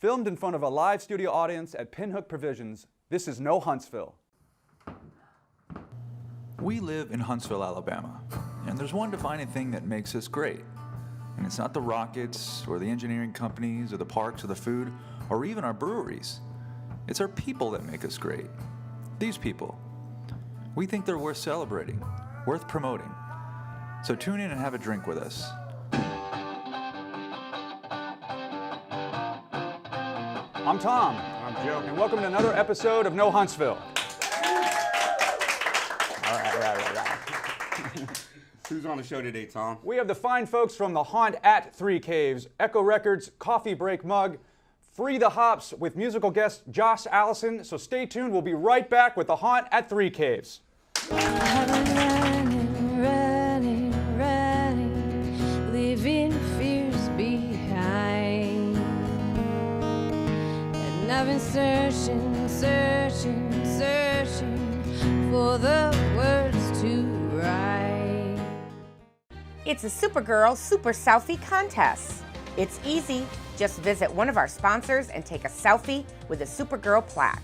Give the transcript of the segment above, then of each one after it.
Filmed in front of a live studio audience at Pinhook Provisions, this is No Huntsville. We live in Huntsville, Alabama, and there's one defining thing that makes us great. And it's not the rockets, or the engineering companies, or the parks, or the food, or even our breweries. It's our people that make us great. These people. We think they're worth celebrating, worth promoting. So tune in and have a drink with us. I'm Tom. I'm Joe. And welcome to another episode of No Huntsville. All right. Who's on the show today, Tom? We have the fine folks from the Haunt at Three Caves, Echo Records, Coffee Break Mug, Free the Hops with musical guest Josh Allison. So stay tuned. We'll be right back with the Haunt at Three Caves. Running, leaving fears behind. And I've been searching for the words to write. It's a Supergirl Super Selfie Contest. It's easy. Just visit one of our sponsors and take a selfie with a Supergirl plaque.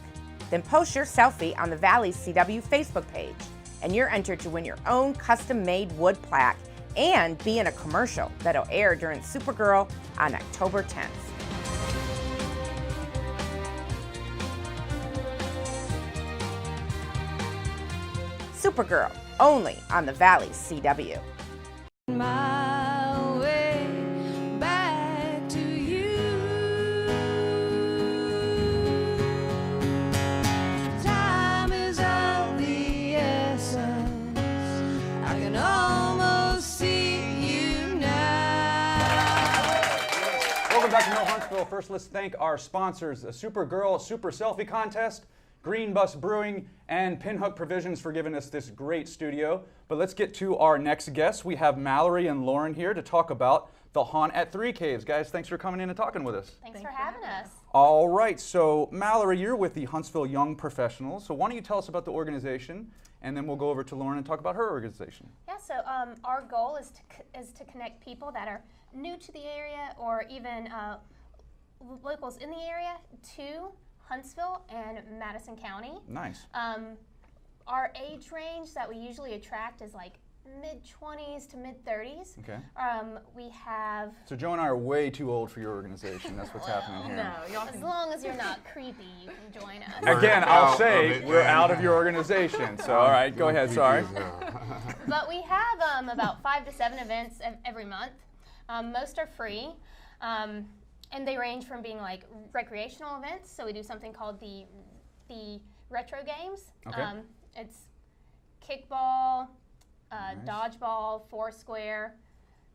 Then post your selfie on the Valley's CW Facebook page, and you're entered to win your own custom-made wood plaque and be in a commercial that'll air during Supergirl on October 10th. Supergirl, only on the Valley's CW. My way back to you. Time is of the essence. I can almost see you now. Welcome back to No Huntsville. First, let's thank our sponsors, the Supergirl Super Selfie Contest, Green Bus Brewing, and Pinhook Provisions for giving us this great studio. But let's get to our next guests. We have Mallory and Lauren here to talk about the Haunt at Three Caves. Guys, thanks for coming in and talking with us. Thanks for having us. All right, so Mallory, you're with the Huntsville Young Professionals. So why don't you tell us about the organization, and then we'll go over to Lauren and talk about her organization. Yeah, so our goal is to connect people that are new to the area or even locals in the area to Huntsville and Madison County. Nice. Our age range that we usually attract is like mid-20s to mid-30s. Okay. We have... So Joe and I are way too old for your organization. That's what's happening here. No, as long as you're not creepy, you can join us. Again, I'll say we're out of your organization. So, all right, go ahead, sorry. But we have about 5 to 7 events every month. Most are free. And they range from being like recreational events. So we do something called the retro games. Okay. It's kickball, dodgeball, foursquare,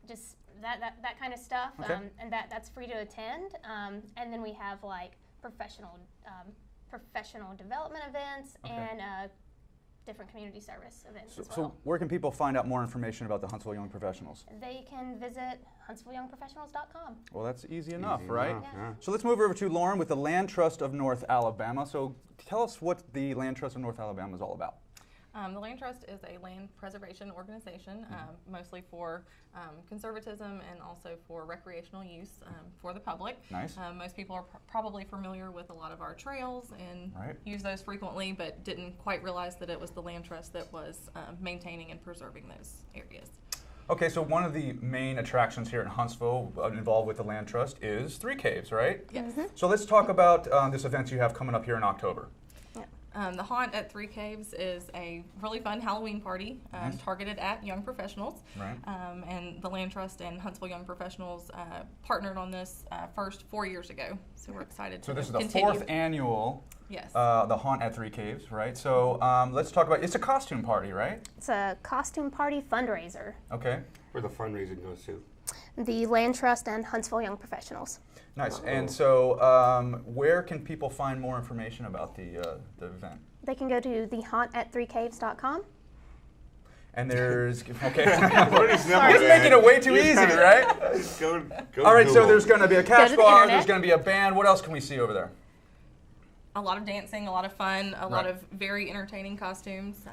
just that kind of stuff. Okay. And that's free to attend. And then we have like professional development events and different community service events as well. So where can people find out more information about the Huntsville Young Professionals? They can visit huntsvilleyoungprofessionals.com. Well, that's easy enough, right? enough, yeah. So let's move over to Lauren with the Land Trust of North Alabama. So tell us what the Land Trust of North Alabama is all about. The Land Trust is a land preservation organization, mostly for conservatism and also for recreational use for the public. Nice. Most people are probably familiar with a lot of our trails and Right. use those frequently, but didn't quite realize that it was the Land Trust that was maintaining and preserving those areas. Okay, so one of the main attractions here in Huntsville involved with the Land Trust is Three Caves, right? Yes. So let's talk about this event you have coming up here in October. The Haunt at Three Caves is a really fun Halloween party Nice. targeted at young professionals. Right. And the Land Trust and Huntsville Young Professionals partnered on this first 4 years ago. So we're excited to So this is the continue. 4th annual, Yes. the Haunt at Three Caves, right? So let's talk about, it's a costume party, right? It's a costume party fundraiser. Okay. Where the fundraiser goes to. The Land Trust and Huntsville Young Professionals. Nice. And so where can people find more information about the event? They can go to thehaunt@threecaves.com. And there's, okay. Pretty simple, Just man. making it way too easy, right? Go All right, so Google. there's going to be a cash to the bar, internet. there's going to be a band. What else can we see over there? A lot of dancing, a lot of fun, a lot Right. of very entertaining costumes.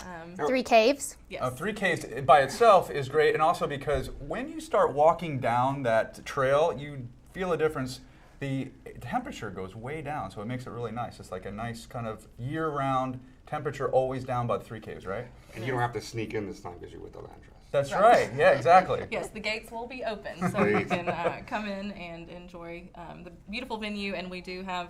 Three Caves. Yes. Three Caves by itself is great, and also because when you start walking down that trail, you feel a difference the temperature goes way down, so it makes it really nice. It's like a nice kind of year-round temperature, always down by the three caves, right? And you don't have to sneak in this time because you're with the land trust. That's right. Yeah, exactly. Yes, the gates will be open, so you can come in and enjoy the beautiful venue. And we do have,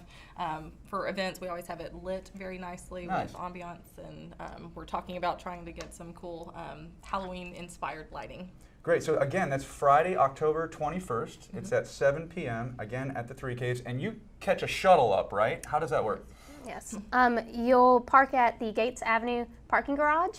for events, we always have it lit very nicely with ambiance, and we're talking about trying to get some cool Halloween-inspired lighting. Great. So again, that's Friday, October 21st. It's at 7 p.m. again at the Three Caves, and you catch a shuttle up, right? How does that work? Yes. You'll park at the Gates Avenue parking garage,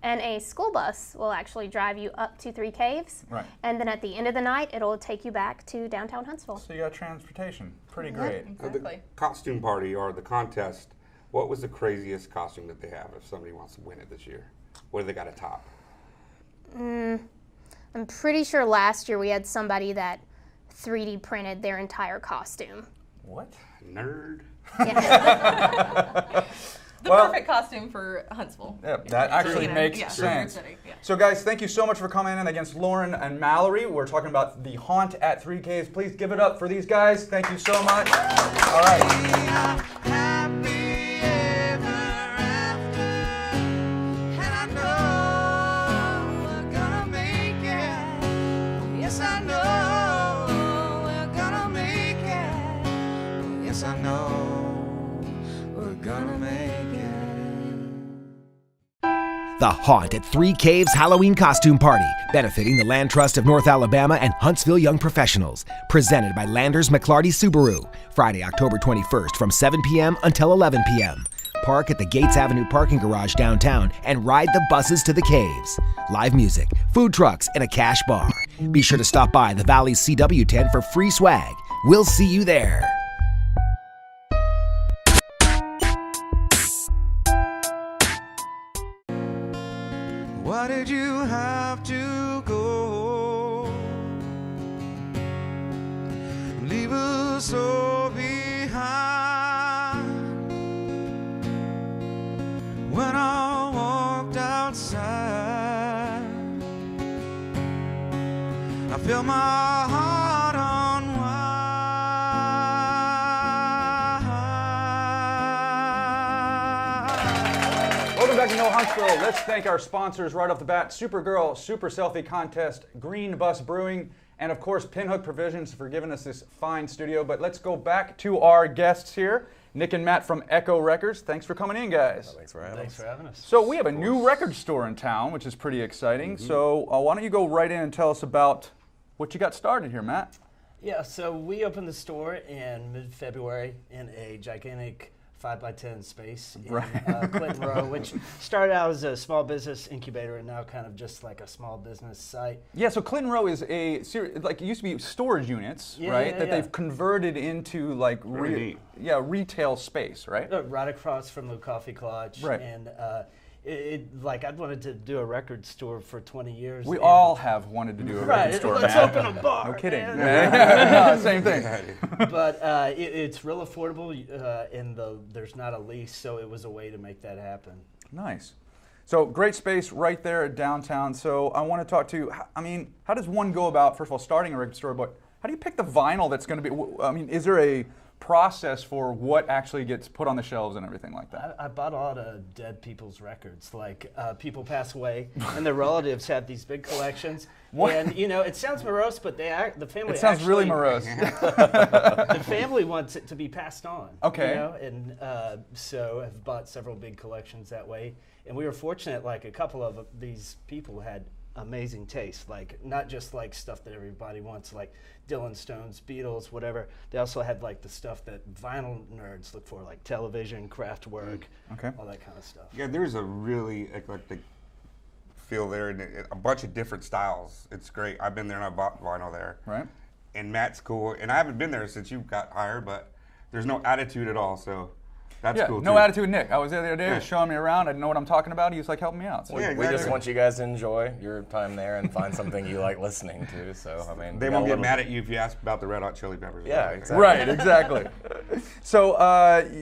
and a school bus will actually drive you up to Three Caves. Right. And then at the end of the night, it'll take you back to downtown Huntsville. So you got transportation. Pretty great. Exactly. The costume party or the contest, what was the craziest costume that they have if somebody wants to win it this year? What do they got to top? I'm pretty sure last year we had somebody that 3D printed their entire costume. What? Nerd. Yeah. The perfect costume for Huntsville. Yeah, that actually makes sense. City, yeah. So guys, thank you so much for coming in against Lauren and Mallory. We're talking about the haunt at Three Caves. Please give it up for these guys. Thank you so much. All right. The Haunt at Three Caves Halloween Costume Party, benefiting the Land Trust of North Alabama and Huntsville Young Professionals. Presented by Landers McLarty Subaru. Friday, October 21st from 7 p.m. until 11 p.m. Park at the Gates Avenue parking garage downtown and ride the buses to the caves. Live music, food trucks, and a cash bar. Be sure to stop by the Valley's CW tent for free swag. We'll see you there. Why did you have to go? Leave us all behind. When I walked outside, I felt my heart unwind. Welcome back to No Huntsville. Let's thank our sponsors right off the bat: Supergirl Super Selfie Contest, Green Bus Brewing, and of course Pinhook Provisions for giving us this fine studio. But let's go back to our guests here, Nick and Matt from Echo Records. Thanks for coming in, guys. Thanks for having us. So we have a new record store in town, which is pretty exciting. So why don't you go right in and tell us about what you got started here, Matt? Yeah, so we opened the store in mid-February in a gigantic 5x10 space in Clinton Row, which started out as a small business incubator and now kind of just like a small business site. Yeah, so Clinton Row is a like it used to be storage units, right? That they've converted into like retail space, right? Right across from the Coffee Clutch. Right. And like I'd wanted to do a record store for 20 years. We all have wanted to do a record store, let's Matt. open a bar. No kidding. Man. Same thing. But it's real affordable, and there's not a lease, so it was a way to make that happen. Nice. So great space right there at downtown. So I want to talk to, I mean, how does one go about, first of all, starting a record store, but how do you pick the vinyl that's going to be, I mean, is there a process for what actually gets put on the shelves and everything like that? I bought a lot of dead people's records. Like people pass away and their relatives have these big collections. What? And you know, it sounds morose, but the family. It sounds really morose. The family wants it to be passed on. Okay. You know? And so I've bought several big collections that way. And we were fortunate, like a couple of these people had amazing taste, like not just like stuff that everybody wants, like Dylan Stones, Beatles, whatever. They also had like the stuff that vinyl nerds look for, like television, craft work, all that kind of stuff. Yeah, there's a really eclectic feel there, and a bunch of different styles. It's great. I've been there and I bought vinyl there. Right. And Matt's cool, and I haven't been there since you got hired, but there's no attitude at all, so that's cool no too. attitude, Nick. I was there the other day, he was showing me around. I didn't know what I'm talking about. He was like helping me out. So Yeah, We just want you guys to enjoy your time there and find something you like listening to. So I mean, They won't get mad at you if you ask about the Red Hot Chili Peppers. Yeah, exactly. Right, exactly. So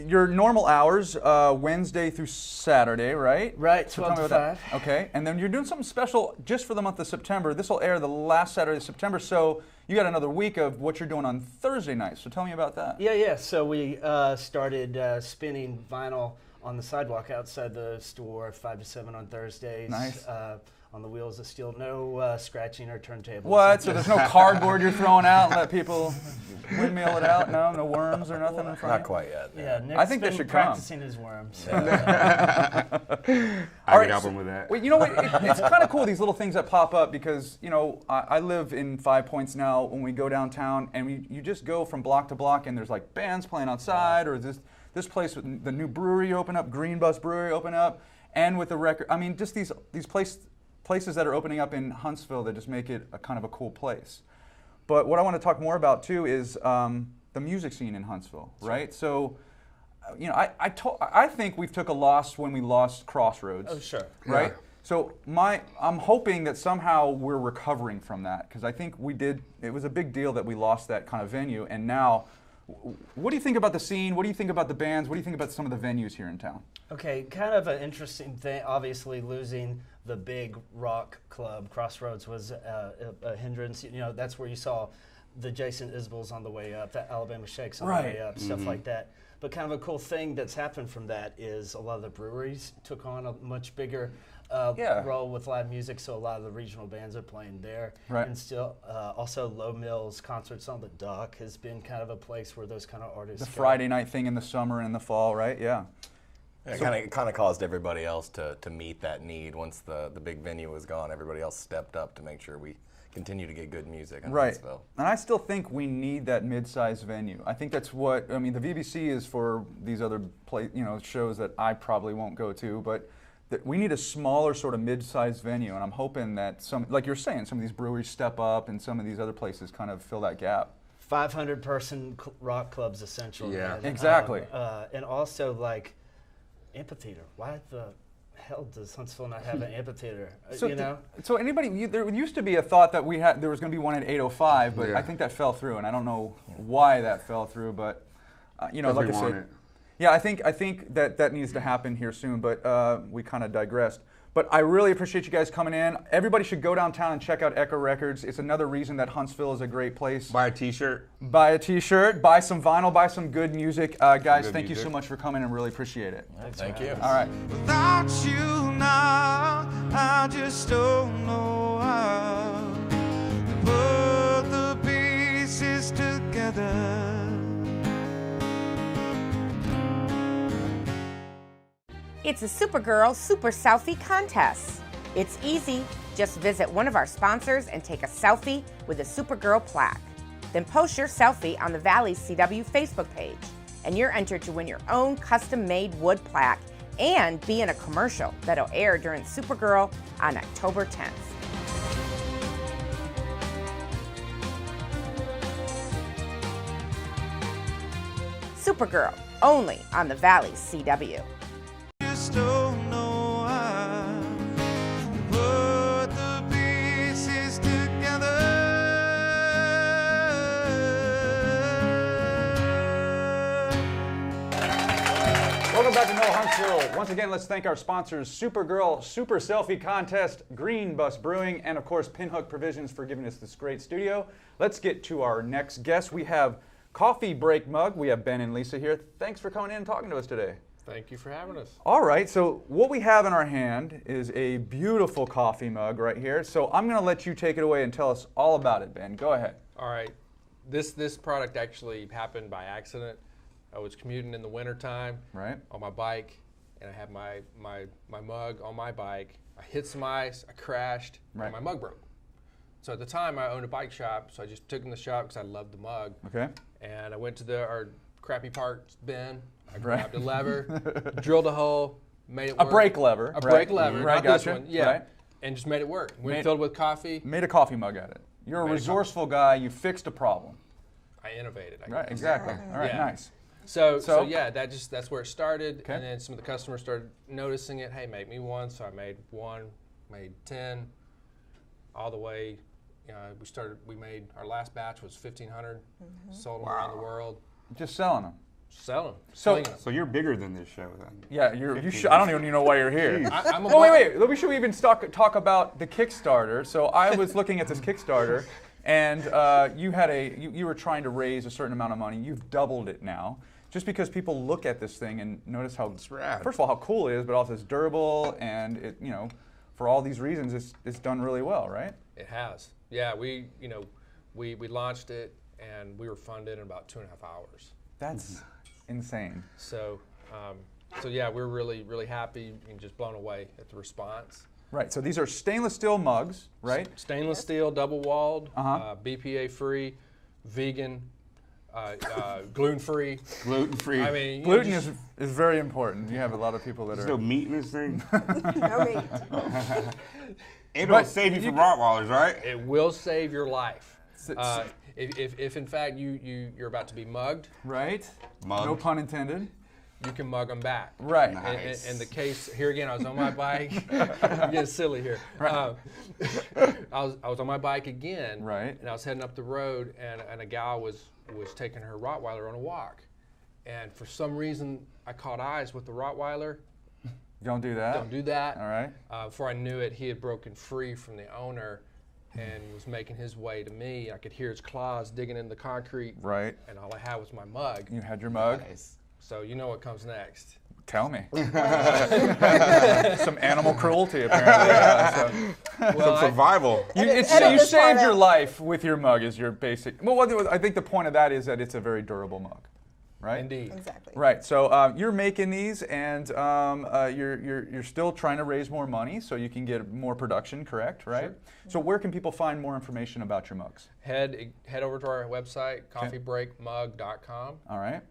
your normal hours, Wednesday through Saturday, right? Right, So 12 tell me to about 5. that. Okay, and then you're doing something special just for the month of September. This will air the last Saturday of September, so you got another week of what you're doing on Thursday nights. So tell me about that. Yeah. So we started spinning vinyl on the sidewalk outside the store 5 to 7 on Thursdays. Nice. On the wheels of steel. No scratching or turntables. What? So there's no cardboard you're throwing out and let people windmill it out? No worms or nothing in front of Not you? quite yet. Yeah, Nick's I think they been should come. practicing his worms. I can help him with that. Well, you know what? It's kind of cool, these little things that pop up, because, you know, I live in 5 Points now. When we go downtown, and you just go from block to block, and there's like bands playing outside, or this place with the new brewery open up, Green Bus Brewery open up, and with the record. I mean, just these places that are opening up in Huntsville that just make it a kind of a cool place. But what I want to talk more about too is the music scene in Huntsville, right? So, you know, I think we've took a loss when we lost Crossroads. Oh, sure. Right? Yeah. So I'm hoping that somehow we're recovering from that, because I think it was a big deal that we lost that kind of venue, and now, what do you think about the scene? What do you think about the bands? What do you think about some of the venues here in town? Okay, kind of an interesting thing. Obviously, losing the big rock club, Crossroads, was a hindrance. You know, that's where you saw the Jason Isbells on the way up, the Alabama Shakes on the way up, stuff like that. But kind of a cool thing that's happened from that is a lot of the breweries took on a much bigger role with live music, so a lot of the regional bands are playing there. Right. And still, also Low Mills Concerts on the Dock has been kind of a place where those kind of artists The go. Friday night thing in the summer and the fall, right? Yeah. It kind of caused everybody else to meet that need. Once the big venue was gone, everybody else stepped up to make sure we continue to get good music in Huntsville. And I still think we need that mid-sized venue. I think that's what, I mean, the VBC is for these other shows that I probably won't go to, but we need a smaller sort of mid-sized venue, and I'm hoping that some, like you're saying, some of these breweries step up and some of these other places kind of fill that gap. 500-person rock club's essential. Yeah. Man. Exactly. And also, like, amphitheater. Why the hell does Huntsville not have an amphitheater? So anybody, there used to be a thought that there was going to be one at 805, but I think that fell through, and I don't know why that fell through, but like I said, yeah, I think that needs to happen here soon, but we kind of digressed. But I really appreciate you guys coming in. Everybody should go downtown and check out Echo Records. It's another reason that Huntsville is a great place. Buy a t-shirt. Buy a t-shirt, buy some vinyl, buy some good music. Guys, thank you music. so much for coming and really appreciate it. Thank you. All right. Without you now, I just don't know how to put the pieces together. It's a Supergirl Super Selfie contest. It's easy. Just visit one of our sponsors and take a selfie with a Supergirl plaque. Then post your selfie on the Valley CW Facebook page, and you're entered to win your own custom-made wood plaque and be in a commercial that'll air during Supergirl on October 10th. Supergirl, only on the Valley CW. Just don't know how to put the pieces together. Welcome back to No Huntsville. Once again, let's thank our sponsors, Supergirl Super Selfie Contest, Green Bus Brewing, and of course, Pinhook Provisions for giving us this great studio. Let's get to our next guest. We have Coffee Break Mug. We have Ben and Lisa here. Thanks for coming in and talking to us today. Thank you for having us. All right, so what we have in our hand is a beautiful coffee mug right here. So I'm going to let you take it away and tell us all about it, Ben. Go ahead. All right. This product actually happened by accident. I was commuting in the wintertime on my bike, and I had my mug on my bike. I hit some ice, I crashed, and my mug broke. So at the time, I owned a bike shop, so I just took it in the shop because I loved the mug. Okay. And I went to our crappy parts bin. I grabbed a lever, drilled a hole, made it work. A brake lever. A brake lever, Right, not gotcha. this one. Yeah. Right. And just made it work. Filled with coffee. Made a coffee mug out of it. You're a resourceful guy. You fixed a problem. I innovated. Right, exactly. All right, nice. So yeah, that's where it started. Okay. And then some of the customers started noticing it. Hey, make me one. So I made one, made 10, all the way. We made our last batch was 1,500. Sold them around the world. Just selling them. Selling them. So you're bigger than this show then. Yeah, I don't even know why you're here. Wait. We should even talk about the Kickstarter. So I was looking at this Kickstarter, And you were trying to raise a certain amount of money. You've doubled it now. Just because people look at this thing and notice how, first of all, how cool it is, but also it's durable, and it, for all these reasons, it's done really well, right? It has. Yeah, we launched it, and we were funded in about 2.5 hours. That's insane. So yeah, we're really, really happy and just blown away at the response. Right. So these are stainless steel mugs, right? Stainless steel, double-walled, BPA-free, vegan. Gluten-free. Gluten-free. I mean, gluten is very important. You have a lot of people that There's are. no meat in this thing. No meat. It'll save you from Rottweilers, right? It will save your life. If in fact you're about to be mugged, right? Mugged. No pun intended. You can mug them back. Right. Nice. And the case here again, I was on my bike. I'm getting silly here. Right. I was on my bike again. Right. And I was heading up the road, and a gal was taking her Rottweiler on a walk, and for some reason I caught eyes with the Rottweiler. Don't do that. Don't do that. All right. Before I knew it, he had broken free from the owner and was making his way to me. I could hear his claws digging in the concrete. Right. And all I had was my mug. You had your mug. Nice. So you know what comes next. Tell me. Some animal cruelty, apparently. Yeah, some survival. You saved your life with your mug is your basic. Well, I think the point of that is that it's a very durable mug, right? Indeed. Exactly. Right. So you're making these, and you're still trying to raise more money so you can get more production, correct? Right. Sure. So where can people find more information about your mugs? Head over to our website, coffeebreakmug.com. All right.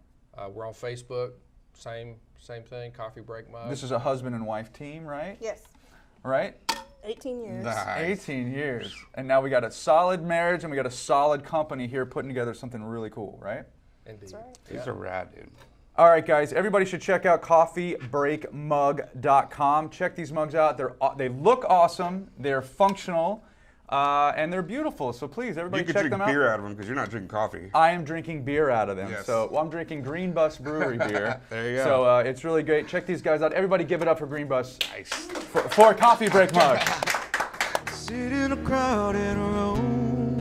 We're on Facebook. Same thing, Coffee Break Mug. This is a husband and wife team, right? Yes. Right? 18 years. Nice. 18 years. And now we got a solid marriage and we got a solid company here putting together something really cool, right? Indeed. That's right. These are rad, dude. All right, guys. Everybody should check out coffeebreakmug.com. Check these mugs out. They look awesome. They're functional. And they're beautiful, so please, everybody check them out. You can drink beer out of them because you're not drinking coffee. I am drinking beer out of them. Yes. So I'm drinking Green Bus Brewery beer. There you go. So it's really great. Check these guys out. Everybody give it up for Green Bus. Nice. For a Coffee Break Mug. Sit in a crowded room.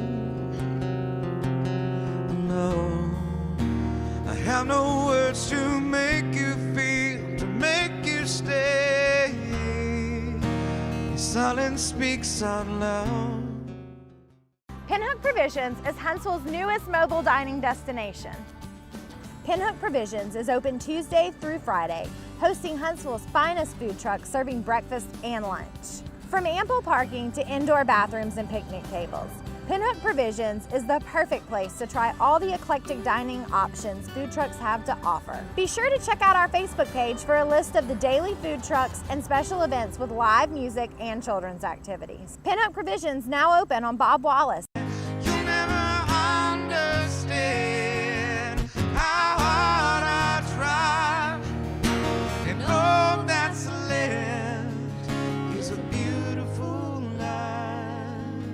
No, I have no words to make you feel, to make you stay. Silence speaks out loud. Pinhook Provisions is Huntsville's newest mobile dining destination. Pinhook Provisions is open Tuesday through Friday, hosting Huntsville's finest food trucks serving breakfast and lunch. From ample parking to indoor bathrooms and picnic tables, Pinhook Provisions is the perfect place to try all the eclectic dining options food trucks have to offer. Be sure to check out our Facebook page for a list of the daily food trucks and special events with live music and children's activities. Pinhook Provisions now open on Bob Wallace. You'll never understand how hard I try, and all that's left is a beautiful life.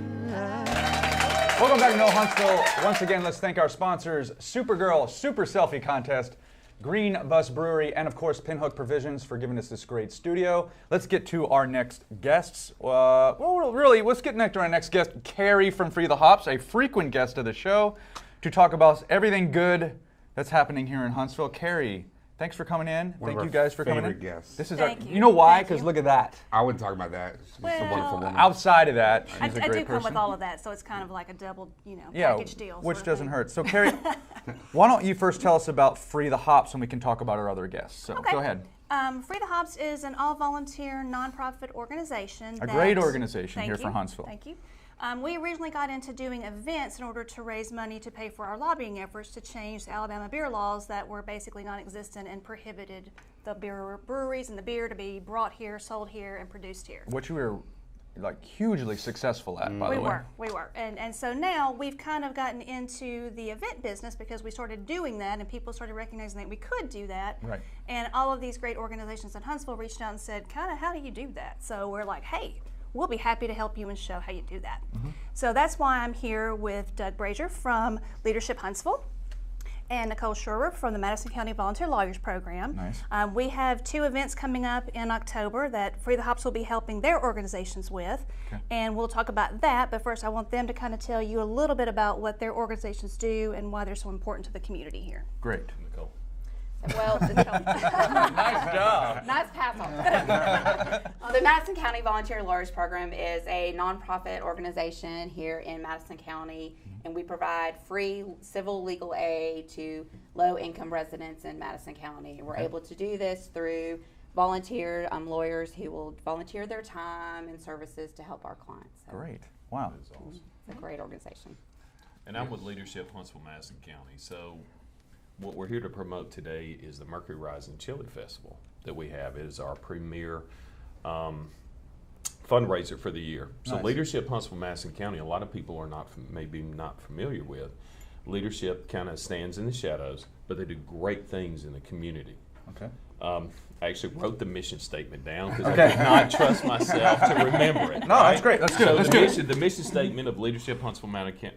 Welcome back to No Huntsville. Once again, let's thank our sponsors, Supergirl Super Selfie Contest, Green Bus Brewery, and of course Pinhook Provisions for giving us this great studio. Let's get to our next guests. Let's get next to our next guest, Carrie from Free the Hops, a frequent guest of the show, to talk about everything good that's happening here in Huntsville. Carrie, thanks for coming in. Thank you guys for coming in. Guests. This is Thank our, you. you know why? Thank Because you. look at that. I wouldn't talk about that. She's a wonderful woman. Outside of that, she's I a great do come person. with all of that, so it's kind of like a double, Yeah, package deal. which sort of doesn't thing. hurt. So, Carrie, why don't you first tell us about Free the Hops, and we can talk about our other guests. So, Okay. go ahead. Free the Hops is an all-volunteer nonprofit organization. A great organization here Thank for you. Huntsville. Thank you. We originally got into doing events in order to raise money to pay for our lobbying efforts to change the Alabama beer laws that were basically non-existent and prohibited the beer breweries and the beer to be brought here, sold here, and produced here. Which we were like hugely successful at, by the way. We were. And so now we've kind of gotten into the event business because we started doing that and people started recognizing that we could do that. Right. And all of these great organizations in Huntsville reached out and said, kind of, how do you do that? So we're like, hey, we'll be happy to help you and show how you do that. So that's why I'm here with Doug Brazier from Leadership Huntsville. And Nicole Schurber from the Madison County Volunteer Lawyers Program. Nice. We have 2 events coming up in October that Free the Hops will be helping their organizations with. Okay. And we'll talk about that, but first I want them to kind of tell you a little bit about what their organizations do and why they're so important to the community here. Great. Nicole. Well, Nice job. nice pass on. The Madison County Volunteer Lawyers Program is a nonprofit organization here in Madison County, and we provide free civil legal aid to low-income residents in Madison County. And we're able to do this through volunteer lawyers who will volunteer their time and services to help our clients. So Great. Wow. it's a great organization. And I'm with Leadership Huntsville, Madison County. So what we're here to promote today is the Mercury Rising Chili Festival that we have. It is our premier fundraiser for the year. So Nice. Leadership Huntsville, Madison County, a lot of people are maybe not familiar with. Leadership kind of stands in the shadows, but they do great things in the community. Okay. I actually wrote the mission statement down because I did not trust myself to remember it. No, that's great. That's good. So That's the mission statement of Leadership Huntsville,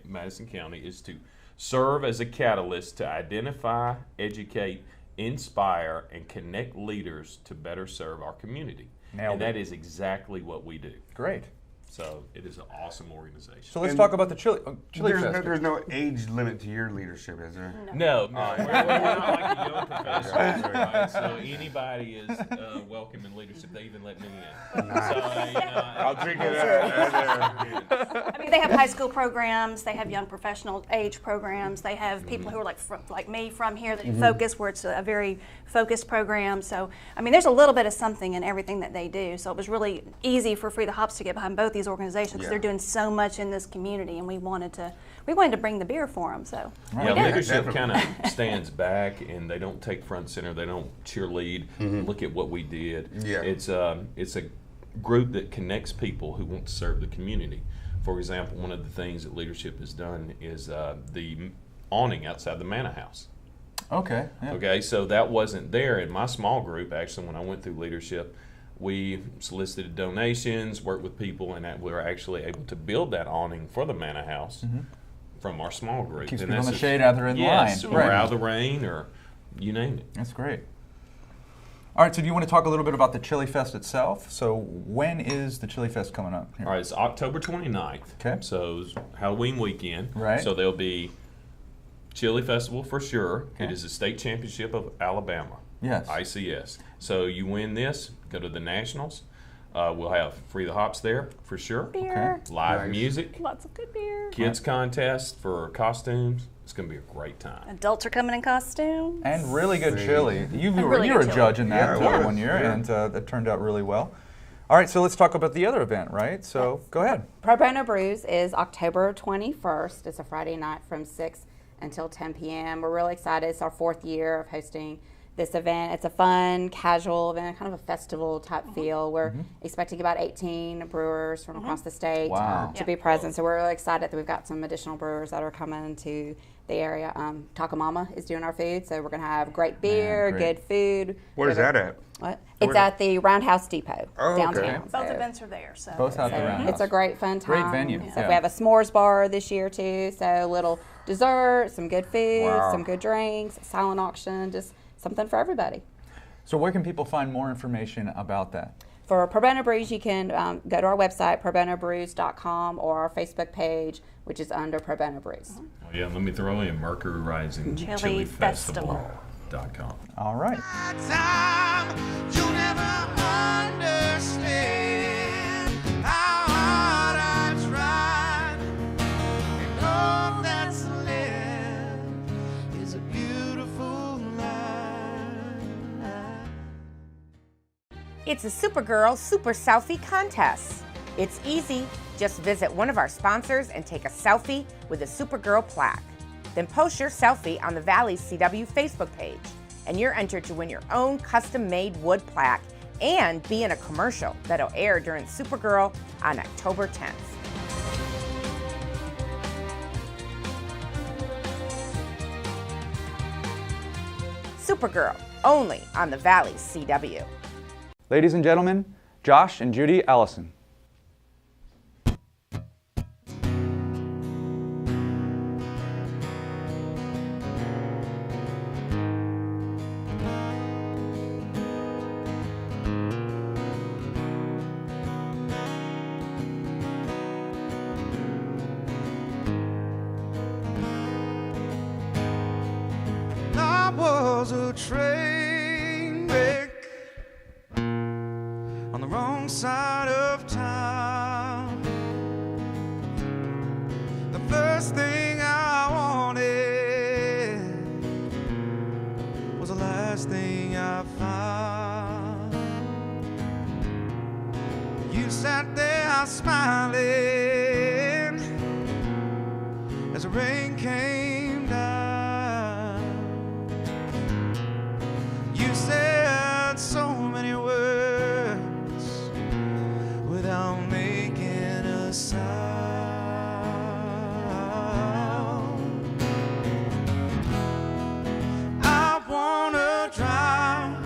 Madison County is to serve as a catalyst to identify, educate, inspire, and connect leaders to better serve our community. Nailed and it. that is exactly what we do. Great. So it is an awesome organization. So let's talk about the chili There's fest. there's no age limit to your leadership, is there? No, we're not like a young professionals, right? So anybody is welcome in leadership. They even let me in. Nice. So, I'll drink it out. I mean, they have high school programs, they have young professional age programs, they have people who are like me from here that focus, where it's a very focused program. So, I mean, there's a little bit of something in everything that they do. So it was really easy for Free the Hops to get behind both these organizations because they're doing so much in this community, and we wanted to bring the beer for them. So yeah, leadership kind of stands back, and they don't take front center. They don't cheerlead. Look at what we did. Yeah. It's a group that connects people who want to serve the community. For example, one of the things that leadership has done is the awning outside the Manor House. Okay. Yeah. Okay, so that wasn't there in my small group. Actually, when I went through leadership, we solicited donations, worked with people, and we were actually able to build that awning for the Manor House from our small group. Keeps And people in the that's shade out there in yes, line. or out of the rain, or you name it. That's great. All right, so do you want to talk a little bit about the Chili Fest itself? So when is the Chili Fest coming up? Here? All right, it's October 29th. Okay. So it's Halloween weekend. Right. So there'll be Chili Festival for sure. Okay. It is the state championship of Alabama. Yes. ICS. So you win this, go to the Nationals. We'll have Free the Hops there for sure. beer, Live music, lots of good beer. kids contest for costumes. It's going to be a great time. Adults are coming in costumes. And really good chili. You were really a good chili. judge in that Yeah, I was. one year, Yeah. and that turned out really well. All right, so let's talk about the other event, right? So go ahead. Pro Bono Brews is October 21st. It's a Friday night from 6 until 10 p.m. We're really excited. It's our 4th year of hosting this event. It's a fun, casual event, kind of a festival type feel. We're expecting about 18 brewers from across the state Wow. to be present. So we're really excited that we've got some additional brewers that are coming to the area. Taco Mama is doing our food, so we're going to have great beer, great. good food. Where's that at? What? It's at the Roundhouse Depot Oh, okay. downtown. Both So events are there. So Both out the Roundhouse. it's a great fun time. Great venue, So yeah. we have a s'mores bar this year too. So a little dessert, some good food, Wow. some good drinks, silent auction, just something for everybody. So where can people find more information about that? For Pro Bono Brews, you can go to our website, probonobrews.com, or our Facebook page, which is under Pro Bono Brews. Well, yeah, let me throw in Mercury Rising Chili Festival. Festival.com. All right. Time you'll never understand how hard I tried, and all that's left is a beautiful life. It's a Supergirl Super Selfie Contest. It's easy. Just visit one of our sponsors and take a selfie with a Supergirl plaque. Then post your selfie on the Valley CW Facebook page, and you're entered to win your own custom-made wood plaque and be in a commercial that'll air during Supergirl on October 10th. Supergirl, only on the Valley CW. Ladies and gentlemen, Josh and Judy Allison. laying back on the wrong side of town. The first thing I wanted was the last thing I found. You sat there smiling as the rain came down. You said so many words without making a sound. I wanna drive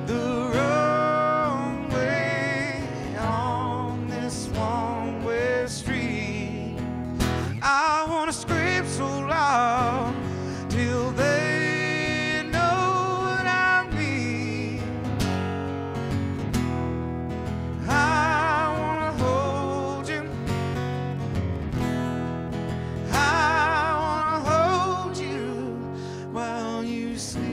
the wrong way on this one-way street. I wanna scream so loud till they know what I mean. I wanna hold you. I wanna hold you while you sleep.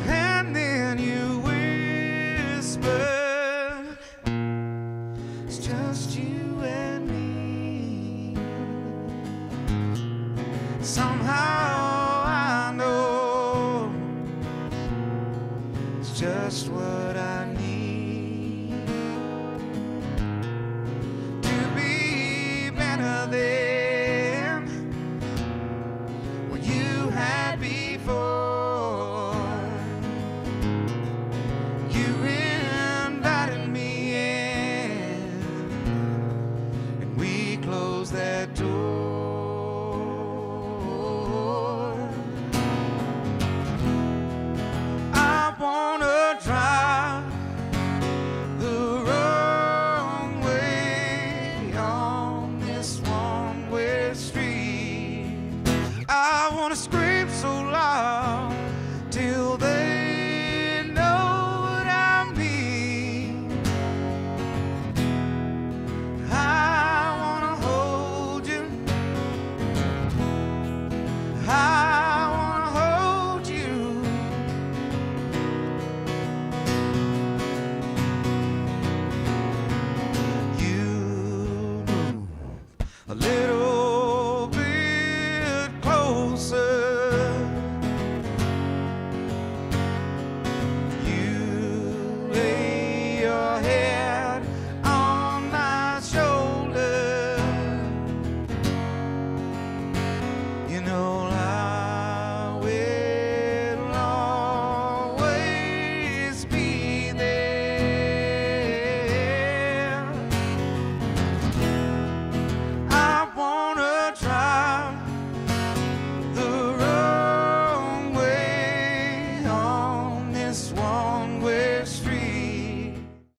And then you whispered, it's just you and me. Somehow I know it's just what I need to be better than what you had before. You invited me in, and we closed that door.